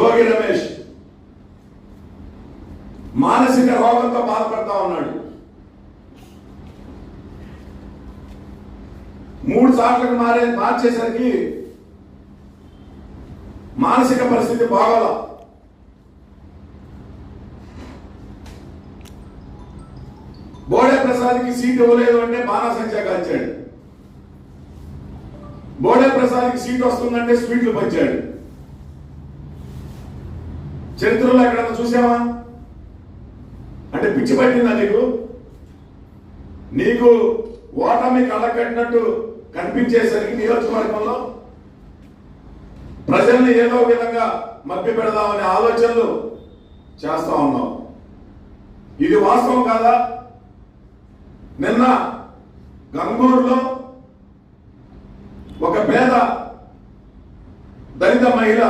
జోగి రమేష్ మానసిక రోగంతో బాధపడతా ఉన్నాడు. 3 సార్లకు మార్చేసరికి మానసిక పరిస్థితి బాగోల. బోడే ప్రసాద్కి సీట్ ఇవ్వలేదు అంటే బాణాసంచా కాల్చాడు. బోడే ప్రసాద్కి సీట్ వస్తుందంటే స్వీట్లు పంచాడు. చరిత్రలో ఎక్కడన్నా చూసావా? అంటే పిచ్చి పట్టిందా నీకు ఓటమి కళ్ళకట్టినట్టు కనిపించేసరికి నియోజకవర్గంలో ప్రజల్ని ఏదో విధంగా మభ్య పెడదామనే ఆలోచనలు చేస్తా ఉన్నాం. ఇది వాస్తవం కాదా? నిన్న గంగూరులో ఒక పేద దళిత మహిళ